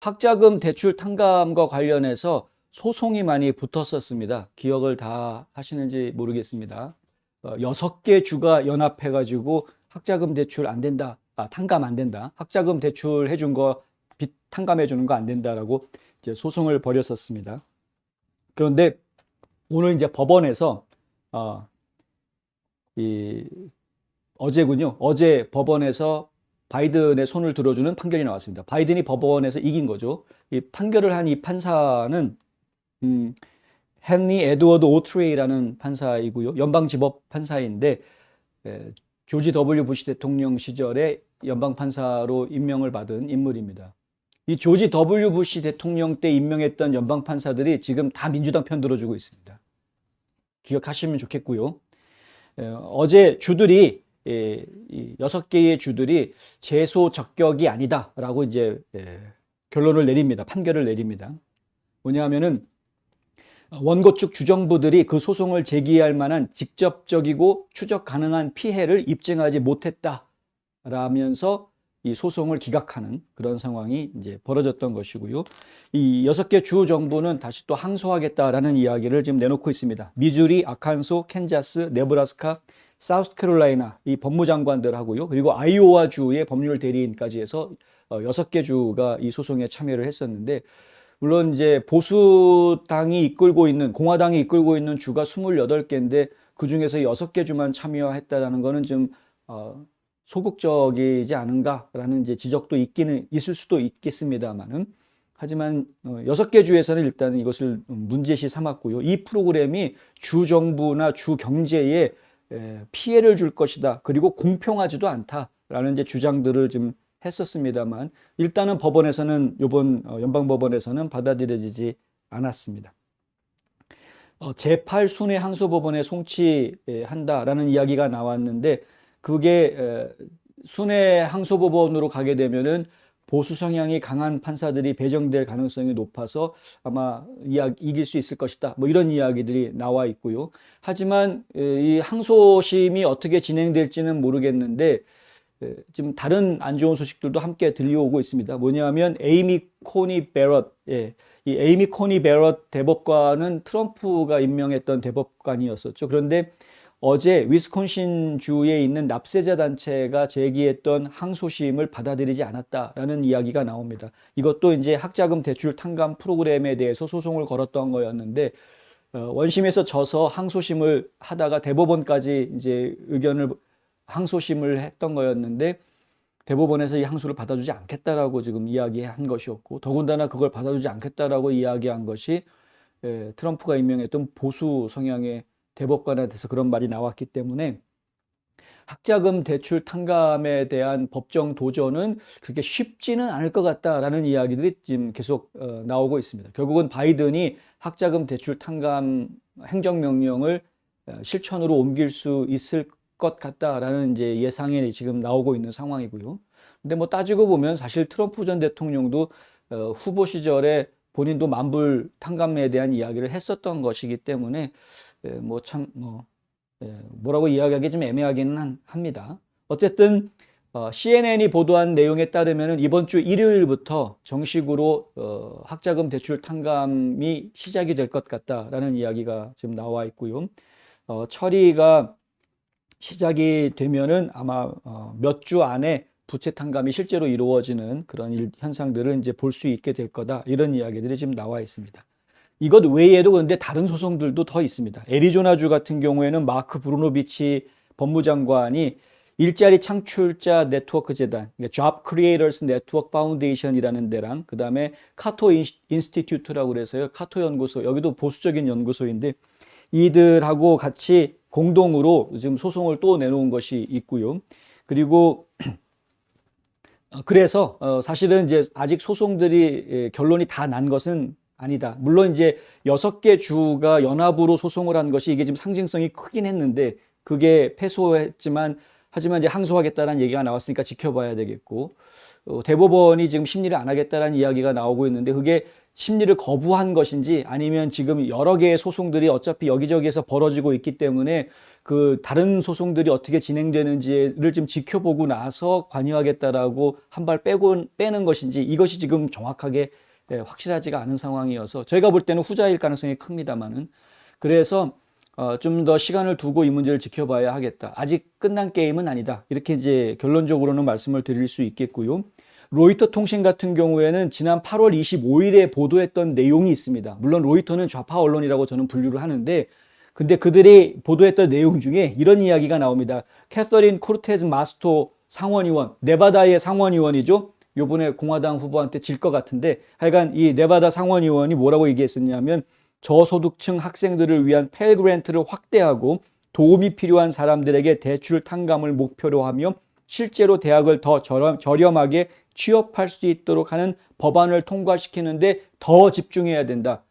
학자금 대출 탕감과 관련해서 소송이 많이 붙었었습니다. 기억을 다 하시는지 모르겠습니다. 6개 주가 연합해가지고 학자금 대출 안 된다. 탕감 안 된다. 학자금 대출 해준 거 빚 탕감해 주는 거 안 된다라고 이제 소송을 벌였었습니다. 그런데 오늘 이제 법원에서 어, 이 어제군요. 어제 법원에서 바이든의 손을 들어주는 판결이 나왔습니다. 바이든이 법원에서 이긴 거죠. 이 판결을 한 이 판사는 음, 헨리 에드워드 오트레이라는 판사이고요. 연방지법 판사인데 조지 W 부시 대통령 시절에 연방 판사로 임명을 받은 인물입니다. 이 조지 W 부시 대통령 때 임명했던 연방 판사들이 지금 다 민주당 편 들어주고 있습니다. 기억하시면 좋겠고요. 어제 주들이 이 6개의 주들이 제소 적격이 아니다라고 이제 결론을 내립니다. 판결을 내립니다. 뭐냐면은 원고 측 주정부들이 그 소송을 제기할 만한 직접적이고 추적 가능한 피해를 입증하지 못했다라면서 이 소송을 기각하는 그런 상황이 이제 벌어졌던 것이고요. 이 6개 주 정부는 다시 또 항소하겠다라는 이야기를 지금 내놓고 있습니다. 미주리, 아칸소, 캔자스, 네브라스카, 사우스캐롤라이나 이 법무장관들하고요. 그리고 아이오와 주의 법률 대리인까지 해서 6개 주가 이 소송에 참여를 했었는데 물론 이제 보수당이 이끌고 있는 공화당이 이끌고 있는 주가 28개인데 그중에서 6개 주만 참여했다라는 거는 좀 소극적이지 않은가라는 이제 지적도 있을 수도 있겠습니다만은 하지만 6개 주에서는 일단 이것을 문제시 삼았고요. 이 프로그램이 주 정부나 주 경제에 피해를 줄 것이다. 그리고 공평하지도 않다라는 이제 주장들을 좀 했었습니다만 일단은 법원에서는 이번 연방법원에서는 받아들여지지 않았습니다. 제8순회 항소법원에 송치한다라는 이야기가 나왔는데 그게 순회 항소법원으로 가게 되면은 보수 성향이 강한 판사들이 배정될 가능성이 높아서 아마 이길 수 있을 것이다. 뭐 이런 이야기들이 나와 있고요. 하지만 이 항소심이 어떻게 진행될지는 모르겠는데 지금 다른 안 좋은 소식들도 함께 들려오고 있습니다. 뭐냐면 에이미 코니 베럿, 이 에이미 코니 베럿 대법관은 트럼프가 임명했던 대법관이었었죠. 그런데 어제 위스콘신 주에 있는 납세자 단체가 제기했던 항소심을 받아들이지 않았다라는 이야기가 나옵니다. 이것도 이제 학자금 대출 탕감 프로그램에 대해서 소송을 걸었던 거였는데 원심에서 져서 항소심을 하다가 대법원까지 이제 항소심을 했던 거였는데 대법원에서 이 항소를 받아주지 않겠다라고 지금 이야기한 것이었고 더군다나 그걸 받아주지 않겠다라고 이야기한 것이 트럼프가 임명했던 보수 성향의 대법관한테서 그런 말이 나왔기 때문에 학자금 대출 탕감에 대한 법정 도전은 그렇게 쉽지는 않을 것 같다라는 이야기들이 지금 계속 나오고 있습니다. 결국은 바이든이 학자금 대출 탕감 행정명령을 실천으로 옮길 수 있을 것 같다라는 이제 예상이 지금 나오고 있는 상황이고요. 근데 뭐 따지고 보면 사실 트럼프 전 대통령도 후보 시절에 본인도 만불 탕감에 대한 이야기를 했었던 것이기 때문에 뭐라고 이야기하기 좀 애매하기는 합니다. 어쨌든 CNN이 보도한 내용에 따르면 이번 주 일요일부터 정식으로 학자금 대출 탕감이 시작이 될 것 같다라는 이야기가 지금 나와 있고요. 처리가 시작이 되면은 아마 몇 주 안에 부채 탕감이 실제로 이루어지는 그런 현상들을 이제 볼 수 있게 될 거다. 이런 이야기들이 지금 나와 있습니다. 이것 외에도 그런데 다른 소송들도 더 있습니다. 애리조나주 같은 경우에는 마크 브루노비치 법무장관이 일자리 창출자 네트워크 재단, 그러니까 Job Creators Network Foundation이라는 데랑 그 다음에 카토 인스티튜트라고 그래서요. 카토 연구소, 여기도 보수적인 연구소인데 이들하고 같이 공동으로 지금 소송을 또 내놓은 것이 있고요. 그리고 그래서 사실은 이제 아직 소송들이 결론이 다 난 것은 아니다. 물론 이제 6개 주가 연합으로 소송을 한 것이 이게 지금 상징성이 크긴 했는데 그게 패소했지만 하지만 이제 항소하겠다는 얘기가 나왔으니까 지켜봐야 되겠고 대법원이 지금 심리를 안 하겠다라는 이야기가 나오고 있는데 그게 심리를 거부한 것인지 아니면 지금 여러 개의 소송들이 어차피 여기저기에서 벌어지고 있기 때문에 그 다른 소송들이 어떻게 진행되는지를 좀 지켜보고 나서 관여하겠다라고 한 발 빼는 것인지 이것이 지금 정확하게 확실하지가 않은 상황이어서 저희가 볼 때는 후자일 가능성이 큽니다만은 그래서 좀 더 시간을 두고 이 문제를 지켜봐야 하겠다. 아직 끝난 게임은 아니다. 이렇게 이제 결론적으로는 말씀을 드릴 수 있겠고요. 로이터 통신 같은 경우에는 지난 8월 25일에 보도했던 내용이 있습니다. 물론 로이터는 좌파 언론이라고 저는 분류를 하는데 근데 그들이 보도했던 내용 중에 이런 이야기가 나옵니다. 캐서린 코르테즈 마스토 상원의원, 네바다의 상원의원이죠. 요번에 공화당 후보한테 질 것 같은데 하여간 이 네바다 상원의원이 뭐라고 얘기했었냐면 저소득층 학생들을 위한 펠 그랜트를 확대하고 도움이 필요한 사람들에게 대출 탕감을 목표로 하며 실제로 대학을 더 저렴하게 취업할 수 있도록 하는 법안을 통과시키는데 더 집중해야 된다.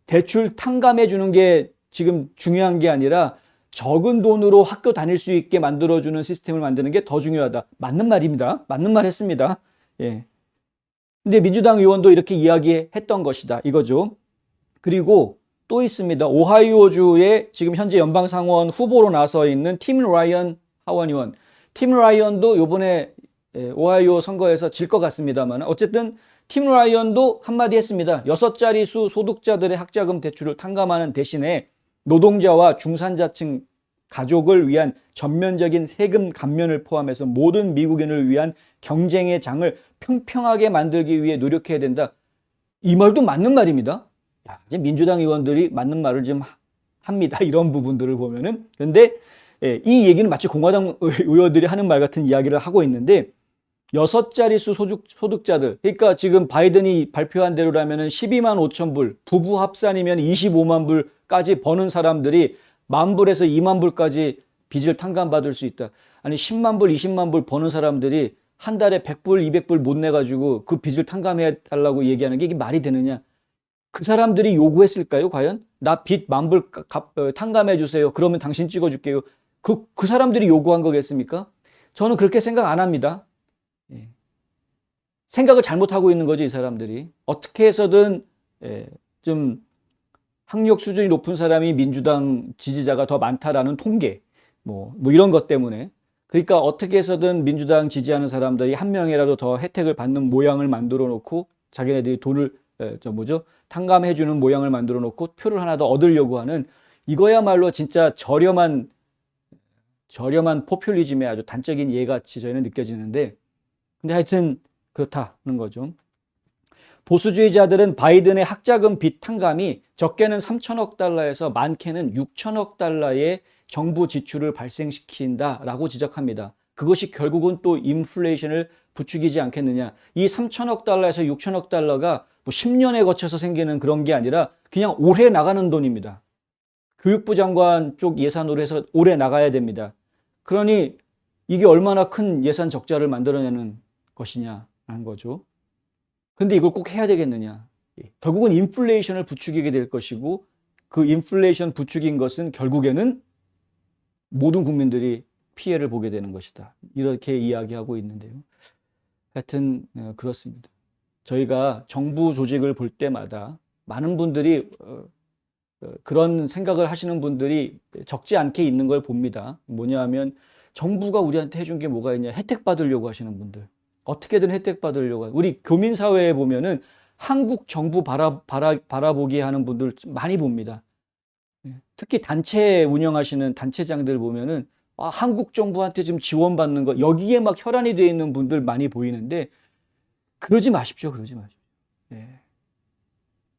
대출 탕감해 주는 게 지금 중요한 게 아니라 적은 돈으로 학교 다닐 수 있게 만들어주는 시스템을 만드는 게 더 중요하다. 맞는 말입니다. 맞는 말 했습니다. 예. 근데 민주당 의원도 이렇게 이야기했던 것이다. 이거죠. 그리고 또 있습니다. 오하이오주에 지금 현재 연방상원 후보로 나서 있는 팀 라이언 하원의원. 팀 라이언도 요번에 오하이오 선거에서 질 것 같습니다만 어쨌든 팀 라이언도 한마디 했습니다. 6자릿수 소득자들의 학자금 대출을 탕감하는 대신에 노동자와 중산자층 가족을 위한 전면적인 세금 감면을 포함해서 모든 미국인을 위한 경쟁의 장을 평평하게 만들기 위해 노력해야 된다. 이 말도 맞는 말입니다. 이제 민주당 의원들이 맞는 말을 좀 합니다. 이런 부분들을 보면은. 근데 이 얘기는 마치 공화당 의원들이 하는 말 같은 이야기를 하고 있는데 6자릿수 소득자들, 그러니까 지금 바이든이 발표한 대로라면 12만 5천 불, 부부 합산이면 25만 불까지 버는 사람들이 1만 불에서 2만 불까지 빚을 탕감받을 수 있다. 아니 10만 불, 20만 불 버는 사람들이 한 달에 100불, 200불 못 내가지고 그 빚을 탕감해 달라고 얘기하는 게 이게 말이 되느냐. 그 사람들이 요구했을까요, 과연? 나 빚 10,000불 탕감해 주세요. 그러면 당신 찍어줄게요. 그 사람들이 요구한 거겠습니까? 저는 그렇게 생각 안 합니다. 생각을 잘못하고 있는 거죠, 이 사람들이. 어떻게 해서든 좀 학력 수준이 높은 사람이 민주당 지지자가 더 많다라는 통계, 뭐 이런 것 때문에. 그러니까 어떻게 해서든 민주당 지지하는 사람들이 한 명이라도 더 혜택을 받는 모양을 만들어 놓고 자기네들이 돈을 탕감해 주는 모양을 만들어 놓고 표를 하나 더 얻으려고 하는 이거야말로 진짜 저렴한 포퓰리즘의 아주 단적인 예같이 저희는 느껴지는데 근데 하여튼 그렇다는 거죠. 보수주의자들은 바이든의 학자금 빚 탕감이 적게는 3천억 달러에서 많게는 6천억 달러의 정부 지출을 발생시킨다라고 지적합니다. 그것이 결국은 또 인플레이션을 부추기지 않겠느냐. 이 3천억 달러에서 6천억 달러가 뭐 10년에 거쳐서 생기는 그런 게 아니라 그냥 올해 나가는 돈입니다. 교육부 장관 쪽 예산으로 해서 올해 나가야 됩니다. 그러니 이게 얼마나 큰 예산 적자를 만들어내는 것이냐라는 거죠. 근데 이걸 꼭 해야 되겠느냐. 결국은 인플레이션을 부추기게 될 것이고 그 인플레이션 부추긴 것은 결국에는 모든 국민들이 피해를 보게 되는 것이다. 이렇게 이야기하고 있는데요. 하여튼 그렇습니다. 저희가 정부 조직을 볼 때마다 많은 분들이 그런 생각을 하시는 분들이 적지 않게 있는 걸 봅니다. 뭐냐 하면 정부가 우리한테 해준 게 뭐가 있냐. 혜택 받으려고 하시는 분들. 어떻게든 혜택 받으려고 하는. 우리 교민사회에 보면은 한국 정부 바라보기 하는 분들 많이 봅니다. 특히 단체 운영하시는 단체장들 보면은 한국 정부한테 지금 지원받는 거 여기에 막 혈안이 되어 있는 분들 많이 보이는데 그러지 마십시오. 그러지 마십시오.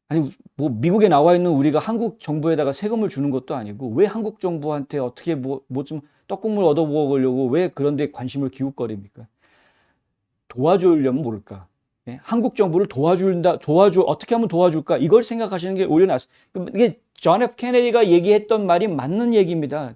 아니 뭐 미국에 나와 있는 우리가 한국 정부에다가 세금을 주는 것도 아니고 왜 한국 정부한테 어떻게 뭐 좀 떡국물 얻어 먹으려고 왜 그런 데 관심을 기웃거립니까? 도와주려면 모를까? 한국 정부를 어떻게 하면 도와줄까? 이걸 생각하시는 게 오히려 이게 존 F 케네디가 얘기했던 말이 맞는 얘기입니다.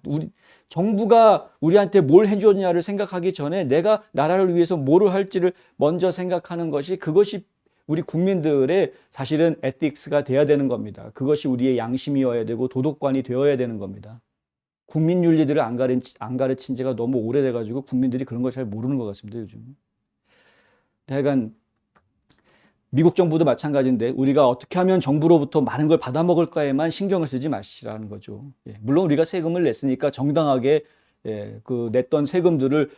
정부가 우리한테 뭘 해줬냐를 생각하기 전에 내가 나라를 위해서 뭐를 할지를 먼저 생각하는 것이 그것이 우리 국민들의 사실은 에틱스가 돼야 되는 겁니다. 그것이 우리의 양심이어야 되고 도덕관이 되어야 되는 겁니다. 국민 윤리들을 안 가르친 지가 너무 오래돼가지고 국민들이 그런 걸 잘 모르는 것 같습니다, 요즘. 하여간 미국 정부도 마찬가지인데 우리가 어떻게 하면 정부로부터 많은 걸 받아먹을까에만 신경을 쓰지 마시라는 거죠. 예, 물론 우리가 세금을 냈으니까 정당하게 그 냈던 세금들을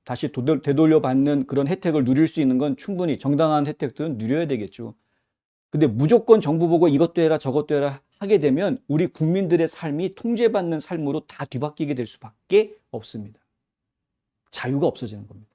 다시 되돌려 받는 그런 혜택을 누릴 수 있는 건 충분히 정당한 혜택들은 누려야 되겠죠. 근데 무조건 정부 보고 이것도 해라 저것도 해라 하게 되면 우리 국민들의 삶이 통제받는 삶으로 다 뒤바뀌게 될 수밖에 없습니다. 자유가 없어지는 겁니다.